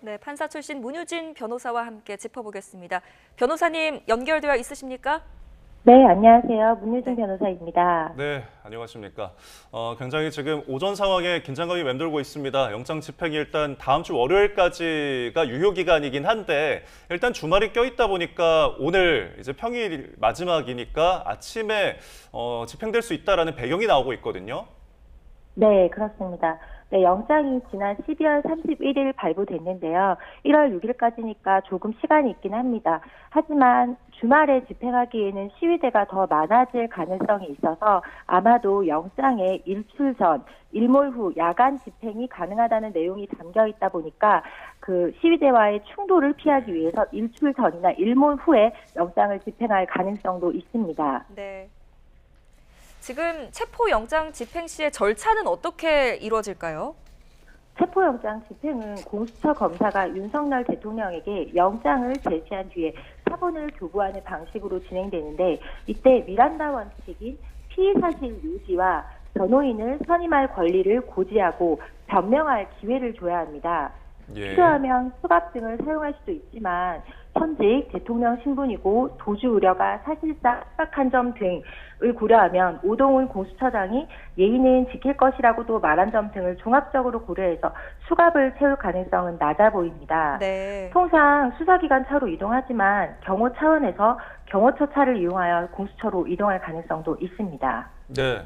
네, 판사 출신 문유진 변호사와 함께 짚어보겠습니다. 변호사님 연결되어 있으십니까? 네, 안녕하세요. 문유진 변호사입니다. 네, 안녕하십니까. 굉장히 지금 오전 상황에 긴장감이 맴돌고 있습니다. 영장 집행이 일단 다음 주 월요일까지가 유효 기간이긴 한데 일단 주말이 껴있다 보니까 오늘 이제 평일 마지막이니까 아침에 집행될 수 있다라는 배경이 나오고 있거든요. 네, 그렇습니다. 네, 영장이 지난 12월 31일 발부됐는데요. 1월 6일까지니까 조금 시간이 있긴 합니다. 하지만 주말에 집행하기에는 시위대가 더 많아질 가능성이 있어서 아마도 영장에 일출 전, 일몰 후 야간 집행이 가능하다는 내용이 담겨 있다 보니까 그 시위대와의 충돌을 피하기 위해서 일출 전이나 일몰 후에 영장을 집행할 가능성도 있습니다. 네. 지금 체포영장 집행 시의 절차는 어떻게 이루어질까요? 체포영장 집행은 공수처 검사가 윤석열 대통령에게 영장을 제시한 뒤에 사본을 교부하는 방식으로 진행되는데 이때 미란다 원칙인 피의사실 유지와 변호인을 선임할 권리를 고지하고 변명할 기회를 줘야 합니다. 필요하면 수갑 등을 사용할 수도 있지만 현직 대통령 신분이고 도주 우려가 사실상 심각한 점 등을 고려하면 오동훈 공수처장이 예의는 지킬 것이라고도 말한 점 등을 종합적으로 고려해서 수갑을 채울 가능성은 낮아 보입니다. 네. 통상 수사기관 차로 이동하지만 경호 차원에서 경호처 차를 이용하여 공수처로 이동할 가능성도 있습니다. 네.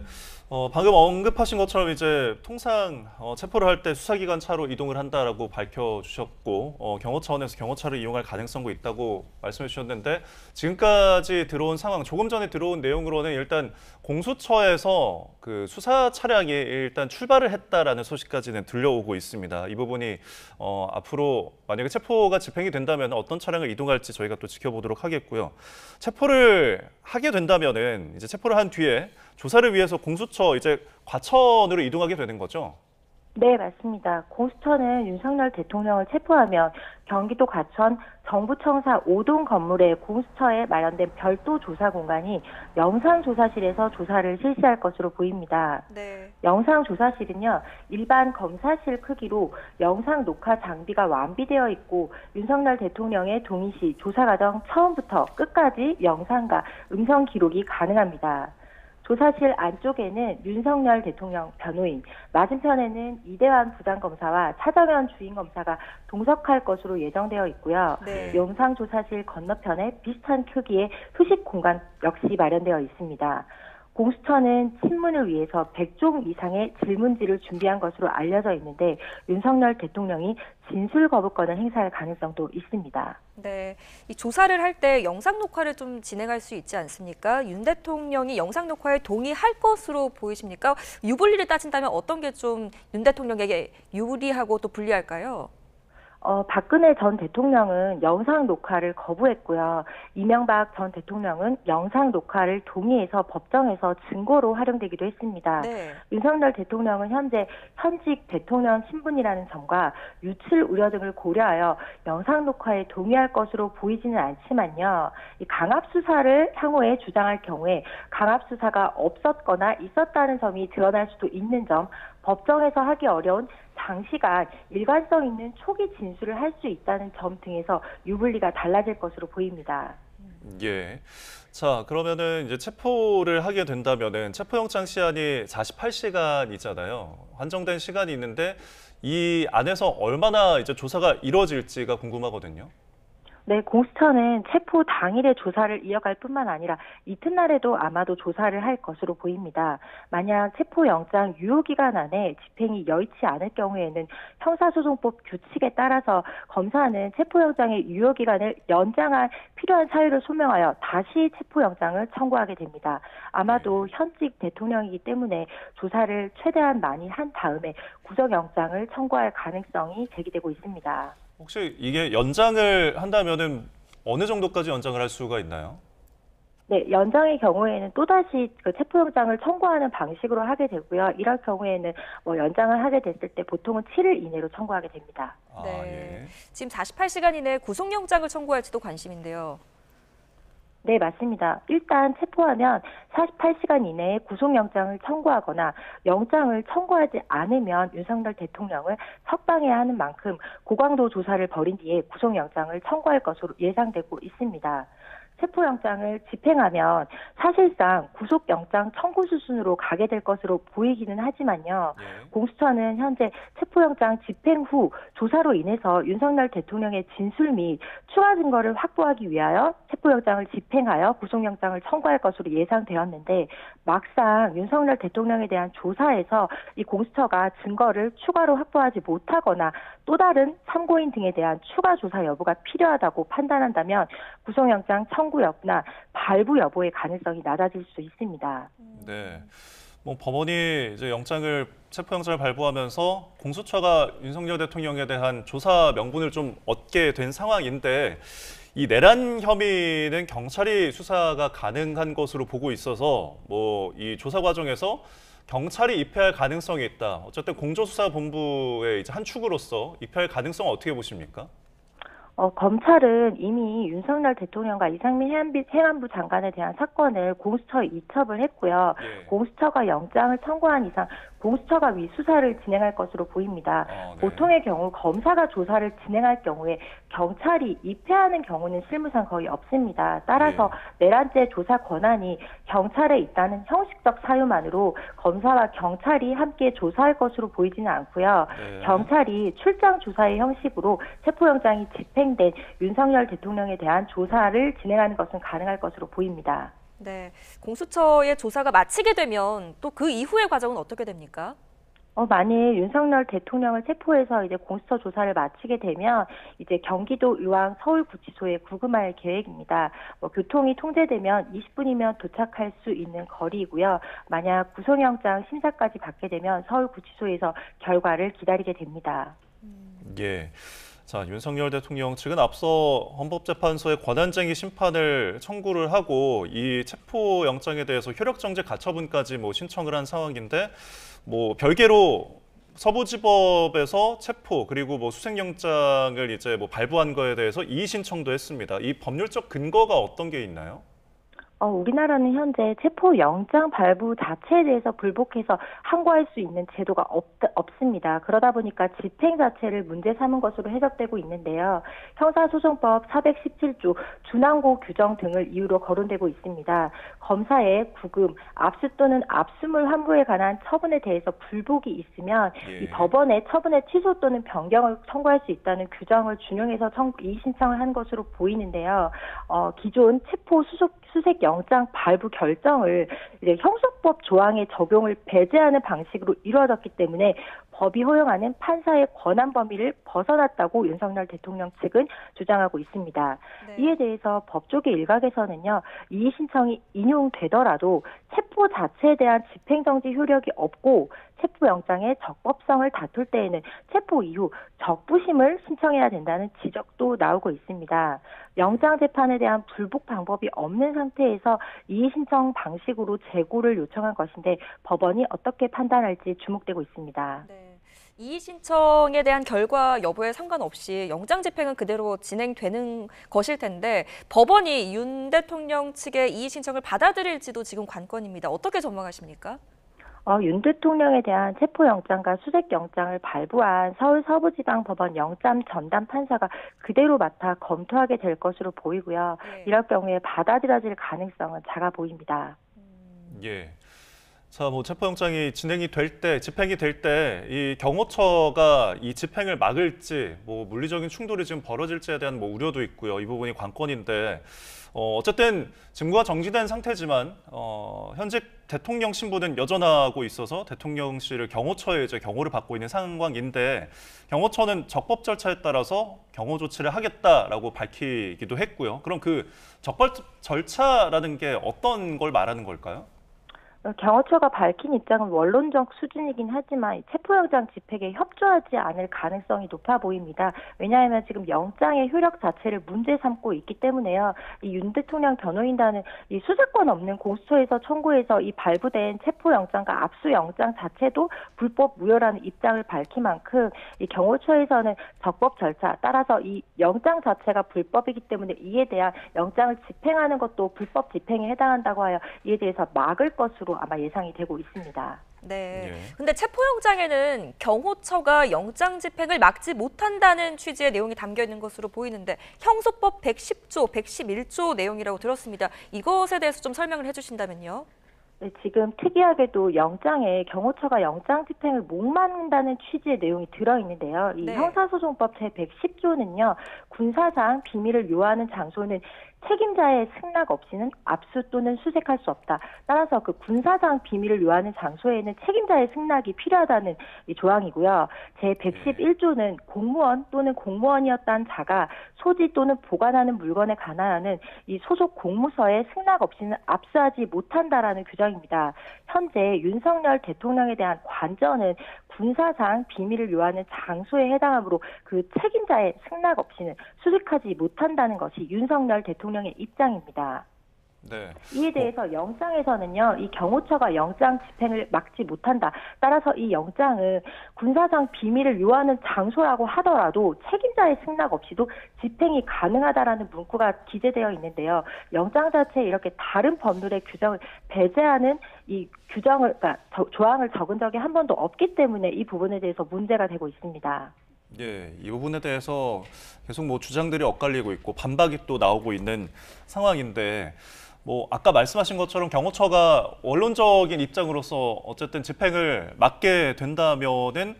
방금 언급하신 것처럼 이제 통상 체포를 할 때 수사기관 차로 이동을 한다라고 밝혀주셨고 경호 차원에서 경호차를 이용할 가능성도 있다고 말씀해 주셨는데 지금까지 들어온 상황, 조금 전에 들어온 내용으로는 일단 공수처에서 그 수사 차량이 일단 출발을 했다라는 소식까지는 들려오고 있습니다. 이 부분이 앞으로 만약에 체포가 집행이 된다면 어떤 차량을 이동할지 저희가 또 지켜보도록 하겠고요. 체포를 하게 된다면은 이제 체포를 한 뒤에 조사를 위해서 공수처 이제 과천으로 이동하게 되는 거죠? 네, 맞습니다. 공수처는 윤석열 대통령을 체포하면 경기도 과천 정부청사 5동 건물에 공수처에 마련된 별도 조사 공간이 영상조사실에서 조사를 실시할 것으로 보입니다. 네. 영상조사실은요, 일반 검사실 크기로 영상 녹화 장비가 완비되어 있고 윤석열 대통령의 동의 시 조사 과정 처음부터 끝까지 영상과 음성 기록이 가능합니다. 조사실 안쪽에는 윤석열 대통령 변호인, 맞은편에는 이대환 부장검사와 차정현 주임검사가 동석할 것으로 예정되어 있고요. 네. 영상조사실 건너편에 비슷한 크기의 휴식 공간 역시 마련되어 있습니다. 공수처는 친문을 위해서 100종 이상의 질문지를 준비한 것으로 알려져 있는데 윤석열 대통령이 진술 거부권을 행사할 가능성도 있습니다. 네, 이 조사를 할 때 영상 녹화를 좀 진행할 수 있지 않습니까? 윤 대통령이 영상 녹화에 동의할 것으로 보이십니까? 유불리를 따진다면 어떤 게 좀 윤 대통령에게 유리하고 또 불리할까요? 박근혜 전 대통령은 영상 녹화를 거부했고요. 이명박 전 대통령은 영상 녹화를 동의해서 법정에서 증거로 활용되기도 했습니다. 네. 윤석열 대통령은 현재 현직 대통령 신분이라는 점과 유출 우려 등을 고려하여 영상 녹화에 동의할 것으로 보이지는 않지만요. 이 강압 수사를 향후에 주장할 경우에 강압 수사가 없었거나 있었다는 점이 드러날 수도 있는 점, 법정에서 하기 어려운 장시간 일관성 있는 초기 진술을 할 수 있다는 점 등에서 유불리가 달라질 것으로 보입니다. 예. 자, 그러면은 이제 체포를 하게 된다면은 체포영장 시한이 48시간이잖아요. 한정된 시간이 있는데 이 안에서 얼마나 이제 조사가 이루어질지가 궁금하거든요. 네, 공수처는 체포 당일에 조사를 이어갈 뿐만 아니라 이튿날에도 아마도 조사를 할 것으로 보입니다. 만약 체포영장 유효기간 안에 집행이 여의치 않을 경우에는 형사소송법 규칙에 따라서 검사는 체포영장의 유효기간을 연장할 필요한 사유를 소명하여 다시 체포영장을 청구하게 됩니다. 아마도 현직 대통령이기 때문에 조사를 최대한 많이 한 다음에 구속영장을 청구할 가능성이 제기되고 있습니다. 혹시 이게 연장을 한다면은 어느 정도까지 연장을 할 수가 있나요? 네, 연장의 경우에는 또다시 그 체포영장을 청구하는 방식으로 하게 되고요. 이럴 경우에는 연장을 하게 됐을 때 보통은 7일 이내로 청구하게 됩니다. 네. 예. 지금 48시간 이내에 구속영장을 청구할지도 관심인데요. 네, 맞습니다. 일단 체포하면 48시간 이내에 구속영장을 청구하거나 영장을 청구하지 않으면 윤석열 대통령을 석방해야 하는 만큼 고강도 조사를 벌인 뒤에 구속영장을 청구할 것으로 예상되고 있습니다. 체포영장을 집행하면 사실상 구속영장 청구 수순으로 가게 될 것으로 보이기는 하지만요. 예. 공수처는 현재 체포영장 집행 후 조사로 인해서 윤석열 대통령의 진술 및 추가 증거를 확보하기 위하여 체포영장을 집행하여 구속영장을 청구할 것으로 예상되었는데 막상 윤석열 대통령에 대한 조사에서 이 공수처가 증거를 추가로 확보하지 못하거나 또 다른 참고인 등에 대한 추가 조사 여부가 필요하다고 판단한다면 구속영장 청구 여부나 발부 여부의 가능성이 낮아질 수 있습니다. 네. 뭐 법원이 이제 체포영장을 발부하면서 공수처가 윤석열 대통령에 대한 조사 명분을 좀 얻게 된 상황인데 이 내란 혐의는 경찰이 수사가 가능한 것으로 보고 있어서 뭐 이 조사 과정에서 경찰이 입회할 가능성이 있다. 어쨌든 공조수사본부의 이제 한 축으로서 입회할 가능성은 어떻게 보십니까? 검찰은 이미 윤석열 대통령과 이상민 행안부 장관에 대한 사건을 공수처에 이첩을 했고요. 예. 공수처가 영장을 청구한 이상 공수처가 위 수사를 진행할 것으로 보입니다. 네. 보통의 경우 검사가 조사를 진행할 경우에 경찰이 입회하는 경우는 실무상 거의 없습니다. 따라서 내란죄 조사 권한이 경찰에 있다는 형식적 사유만으로 검사와 경찰이 함께 조사할 것으로 보이지는 않고요. 네. 경찰이 출장 조사의 형식으로 체포영장이 집행된 윤석열 대통령에 대한 조사를 진행하는 것은 가능할 것으로 보입니다. 네, 공수처의 조사가 마치게 되면 또 그 이후의 과정은 어떻게 됩니까? 만일 윤석열 대통령을 체포해서 이제 공수처 조사를 마치게 되면 이제 경기도 의왕 서울구치소에 구금할 계획입니다. 교통이 통제되면 20분이면 도착할 수 있는 거리이고요. 만약 구속영장 심사까지 받게 되면 서울구치소에서 결과를 기다리게 됩니다. 예. 자, 윤석열 대통령 측은 앞서 헌법재판소에 권한쟁의 심판을 청구를 하고 이 체포영장에 대해서 효력정지 가처분까지 신청을 한 상황인데 별개로 서부지법에서 체포 그리고 수색영장을 이제 발부한 거에 대해서 이의 신청도 했습니다. 이 법률적 근거가 어떤 게 있나요? 우리나라는 현재 체포영장 발부 자체에 대해서 불복해서 항고할 수 있는 제도가 없습니다. 그러다 보니까 집행 자체를 문제 삼은 것으로 해석되고 있는데요. 형사소송법 417조 준항고 규정 등을 이유로 거론되고 있습니다. 검사의 구금, 압수 또는 압수물 환부에 관한 처분에 대해서 불복이 있으면 이 법원에 처분의 취소 또는 변경을 청구할 수 있다는 규정을 준용해서 이의 신청을 한 것으로 보이는데요. 기존 체포 수색 영장 발부 결정을 이제 형사법 조항의 적용을 배제하는 방식으로 이루어졌기 때문에 법이 허용하는 판사의 권한 범위를 벗어났다고 윤석열 대통령 측은 주장하고 있습니다. 네. 이에 대해서 법조계 일각에서는요, 이의 신청이 인용되더라도 체포 자체에 대한 집행정지 효력이 없고 체포영장의 적법성을 다툴 때에는 체포 이후 적부심을 신청해야 된다는 지적도 나오고 있습니다. 영장 재판에 대한 불복 방법이 없는 상태에서 이의 신청 방식으로 재고를 요청한 것인데 법원이 어떻게 판단할지 주목되고 있습니다. 네. 이의 신청에 대한 결과 여부에 상관없이 영장 집행은 그대로 진행되는 것일 텐데 법원이 윤 대통령 측의 이의 신청을 받아들일지도 지금 관건입니다. 어떻게 전망하십니까? 윤 대통령에 대한 체포영장과 수색영장을 발부한 서울 서부지방법원 영장 전담 판사가 그대로 맡아 검토하게 될 것으로 보이고요. 네. 이럴 경우에 받아들여질 가능성은 작아 보입니다. 예. 자, 체포영장이 집행이 될 때 이 경호처가 이 집행을 막을지 물리적인 충돌이 지금 벌어질지에 대한 우려도 있고요. 이 부분이 관건인데 어쨌든 증거가 정지된 상태지만 현직 대통령 신분은 여전하고 있어서 대통령실을 경호처에 이제 경호를 받고 있는 상황인데 경호처는 적법 절차에 따라서 경호 조치를 하겠다라고 밝히기도 했고요. 그럼 그 적법 절차라는 게 어떤 걸 말하는 걸까요? 경호처가 밝힌 입장은 원론적 수준이긴 하지만 체포영장 집행에 협조하지 않을 가능성이 높아 보입니다. 왜냐하면 지금 영장의 효력 자체를 문제 삼고 있기 때문에요. 이 윤 대통령 변호인단은 이 수사권 없는 공수처에서 청구해서 이 발부된 체포영장과 압수영장 자체도 불법 무효라는 입장을 밝힌 만큼 이 경호처에서는 적법 절차 따라서 이 영장 자체가 불법이기 때문에 이에 대한 영장을 집행하는 것도 불법 집행에 해당한다고 하여 이에 대해서 막을 것으로 아마 예상이 되고 있습니다. 네. 예. 근데 체포영장에는 경호처가 영장 집행을 막지 못한다는 취지의 내용이 담겨 있는 것으로 보이는데 형소법 110조, 111조 내용이라고 들었습니다. 이것에 대해서 좀 설명을 해주신다면요. 네, 지금 특이하게도 영장에 경호처가 영장 집행을 못 막는다는 취지의 내용이 들어있는데요. 이 네. 형사소송법 제110조는요. 군사상 비밀을 요하는 장소는 책임자의 승낙 없이는 압수 또는 수색할 수 없다. 따라서 그 군사상 비밀을 요하는 장소에는 책임자의 승낙이 필요하다는 이 조항이고요. 제111조는 공무원 또는 공무원이었다는 자가 소지 또는 보관하는 물건에 관하여는 이 소속 공무서의 승낙 없이는 압수하지 못한다라는 규정입니다. 현재 윤석열 대통령에 대한 관저는 군사상 비밀을 요하는 장소에 해당하므로 그 책임자의 승낙 없이는 수색하지 못한다는 것이 윤석열 대통령의 입장입니다. 네. 이에 대해서 영장에서는요, 이 경호처가 영장 집행을 막지 못한다. 따라서 이 영장은 군사상 비밀을 요하는 장소라고 하더라도 책임자의 승낙 없이도 집행이 가능하다라는 문구가 기재되어 있는데요. 영장 자체에 이렇게 다른 법률의 규정을 배제하는 이 규정을, 그러니까 조항을 적은 적이 한 번도 없기 때문에 이 부분에 대해서 문제가 되고 있습니다. 예, 이 부분에 대해서 계속 뭐 주장들이 엇갈리고 있고 반박이 또 나오고 있는 상황인데 뭐 아까 말씀하신 것처럼 경호처가 원론적인 입장으로서 어쨌든 집행을 막게 된다면은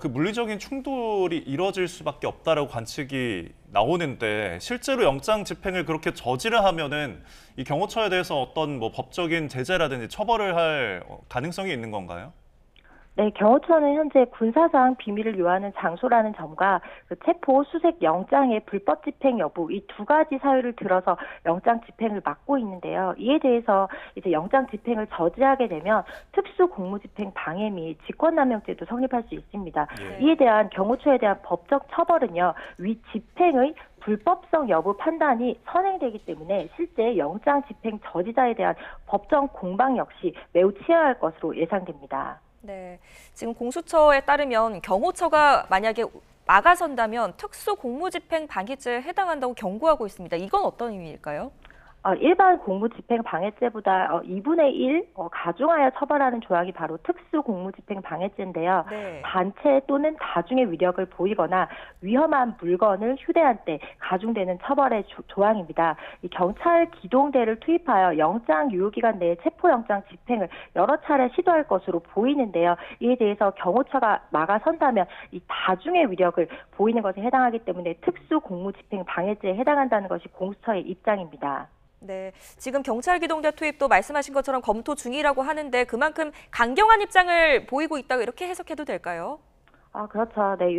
그 물리적인 충돌이 이뤄질 수밖에 없다라고 관측이 나오는데 실제로 영장 집행을 그렇게 저지를 하면은 이 경호처에 대해서 어떤 뭐 법적인 제재라든지 처벌을 할 가능성이 있는 건가요? 네, 경호처는 현재 군사상 비밀을 요하는 장소라는 점과 그 체포 수색 영장의 불법 집행 여부 이 두 가지 사유를 들어서 영장 집행을 막고 있는데요. 이에 대해서 이제 영장 집행을 저지하게 되면 특수 공무집행 방해 및 직권남용죄도 성립할 수 있습니다. 예. 이에 대한 경호처에 대한 법적 처벌은요, 위 집행의 불법성 여부 판단이 선행되기 때문에 실제 영장 집행 저지자에 대한 법적 공방 역시 매우 치열할 것으로 예상됩니다. 네, 지금 공수처에 따르면 경호처가 만약에 막아선다면 특수공무집행 방해죄에 해당한다고 경고하고 있습니다. 이건 어떤 의미일까요? 일반 공무집행 방해죄보다 2분의 1 가중하여 처벌하는 조항이 바로 특수공무집행 방해죄인데요. 네. 단체 또는 다중의 위력을 보이거나 위험한 물건을 휴대한 때 가중되는 처벌의 조항입니다. 이 경찰 기동대를 투입하여 영장 유효기간 내에 체포영장 집행을 여러 차례 시도할 것으로 보이는데요. 이에 대해서 경호처가 막아선다면 이 다중의 위력을 보이는 것에 해당하기 때문에 특수공무집행 방해죄에 해당한다는 것이 공수처의 입장입니다. 네, 지금 경찰 기동대 투입도 말씀하신 것처럼 검토 중이라고 하는데 그만큼 강경한 입장을 보이고 있다고 이렇게 해석해도 될까요? 그렇죠. 네,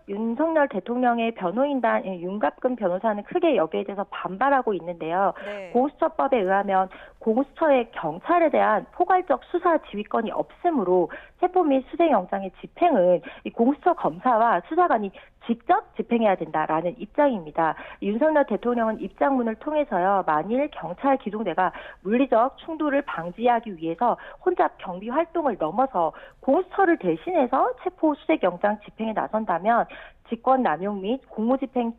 윤석열 대통령의 변호인단 윤갑근 변호사는 크게 여기에 대해서 반발하고 있는데요. 네. 공수처법에 의하면 공수처의 경찰에 대한 포괄적 수사 지휘권이 없으므로 체포 및 수색영장의 집행은 이 공수처 검사와 수사관이 직접 집행해야 된다라는 입장입니다. 윤석열 대통령은 입장문을 통해서요, 만일 경찰 기동대가 물리적 충돌을 방지하기 위해서 혼잡 경비 활동을 넘어서 공수처를 대신해서 체포 수색 영장 집행에 나선다면 직권남용 및 공무집행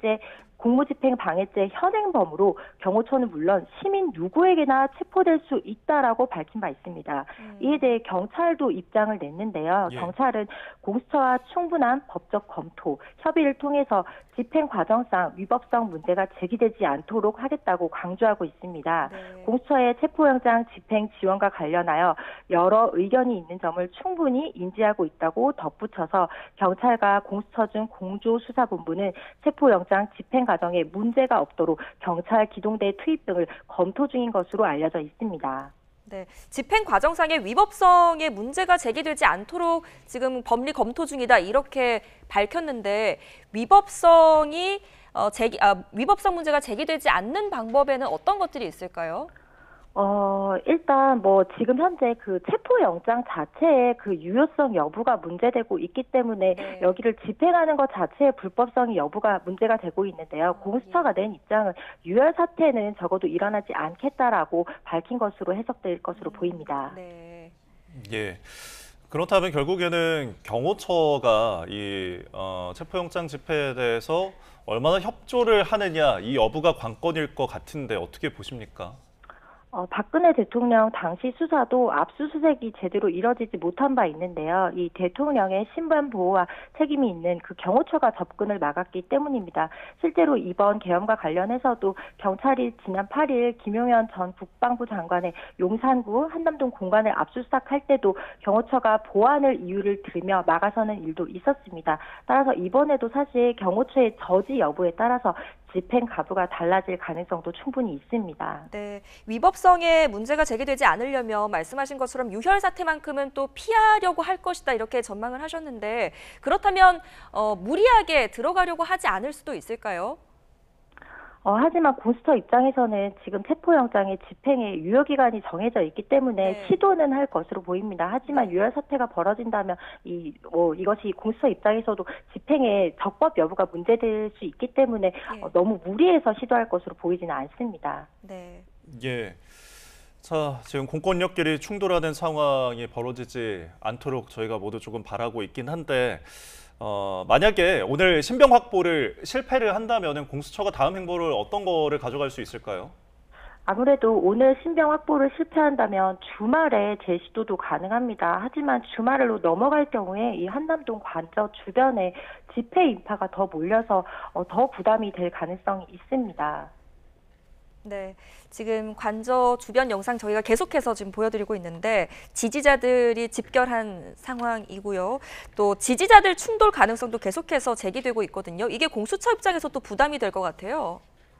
방해죄 현행범으로 경호처는 물론 시민 누구에게나 체포될 수 있다라고 밝힌 바 있습니다. 이에 대해 경찰도 입장을 냈는데요. 예. 경찰은 공수처와 충분한 법적 검토, 협의를 통해서 집행 과정상 위법성 문제가 제기되지 않도록 하겠다고 강조하고 있습니다. 네. 공수처의 체포영장 집행 지원과 관련하여 여러 의견이 있는 점을 충분히 인지하고 있다고 덧붙여서 경찰과 공수처 중 공조수사본부는 체포영장 집행 과정에 문제가 없도록 경찰 기동대 투입 등을 검토 중인 것으로 알려져 있습니다. 네, 집행 과정상의 위법성에 문제가 제기되지 않도록 지금 법리 검토 중이다 이렇게 밝혔는데 위법성 문제가 제기되지 않는 방법에는 어떤 것들이 있을까요? 일단 지금 현재 그 체포영장 자체의 그 유효성 여부가 문제되고 있기 때문에 네. 여기를 집행하는 것 자체의 불법성이 여부가 문제가 되고 있는데요. 공수처가 낸 입장은 유혈 사태는 적어도 일어나지 않겠다라고 밝힌 것으로 해석될 것으로 보입니다. 네. 예. 그렇다면 결국에는 경호처가 이 체포영장 집회에 대해서 얼마나 협조를 하느냐 이 여부가 관건일 것 같은데 어떻게 보십니까? 박근혜 대통령 당시 수사도 압수수색이 제대로 이뤄지지 못한 바 있는데요. 이 대통령의 신변 보호와 책임이 있는 그 경호처가 접근을 막았기 때문입니다. 실제로 이번 계엄과 관련해서도 경찰이 지난 8일 김용현 전 국방부 장관의 용산구 한남동 공간을 압수수색할 때도 경호처가 보안을 이유를 들으며 막아서는 일도 있었습니다. 따라서 이번에도 사실 경호처의 저지 여부에 따라서 집행 가부가 달라질 가능성도 충분히 있습니다. 네, 위법성에 문제가 제기되지 않으려면 말씀하신 것처럼 유혈 사태만큼은 또 피하려고 할 것이다 이렇게 전망을 하셨는데 그렇다면 무리하게 들어가려고 하지 않을 수도 있을까요? 하지만 공수처 입장에서는 지금 체포영장의 집행에 유효기간이 정해져 있기 때문에 네. 시도는 할 것으로 보입니다. 하지만 유혈 사태가 벌어진다면 이것이 공수처 입장에서도 집행의 적법 여부가 문제될 수 있기 때문에 너무 무리해서 시도할 것으로 보이지는 않습니다. 네. 예. 자, 지금 공권력끼리 충돌하는 상황이 벌어지지 않도록 저희가 모두 조금 바라고 있긴 한데 만약에 오늘 신병 확보를 실패를 한다면 공수처가 다음 행보를 어떤 거를 가져갈 수 있을까요? 아무래도 오늘 신병 확보를 실패한다면 주말에 재시도도 가능합니다. 하지만 주말로 넘어갈 경우에 이 한남동 관저 주변에 집회 인파가 더 몰려서 더 부담이 될 가능성이 있습니다. 네, 지금 관저 주변 영상 저희가 계속해서 지금 보여드리고 있는데 지지자들이 집결한 상황이고요. 또 지지자들 충돌 가능성도 계속해서 제기되고 있거든요. 이게 공수처 입장에서 또 부담이 될 것 같아요.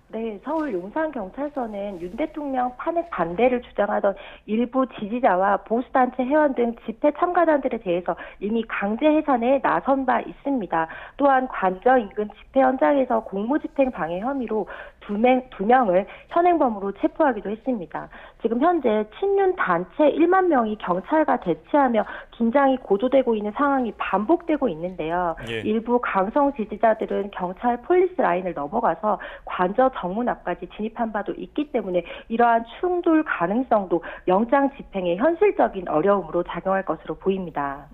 네, 서울 용산경찰서는 윤 대통령 탄핵 반대를 주장하던 일부 지지자와 보수단체 회원 등 집회 참가단들에 대해서 이미 강제 해산에 나선 바 있습니다. 또한 관저 인근 집회 현장에서 공무집행 방해 혐의로 두 명을 현행범으로 체포하기도 했습니다. 지금 현재 친윤 단체 1만 명이 경찰과 대치하며 긴장이 고조되고 있는 상황이 반복되고 있는데요. 예. 일부 강성 지지자들은 경찰 폴리스 라인을 넘어가서 관저 정문 앞까지 진입한 바도 있기 때문에 이러한 충돌 가능성도 영장 집행의 현실적인 어려움으로 작용할 것으로 보입니다.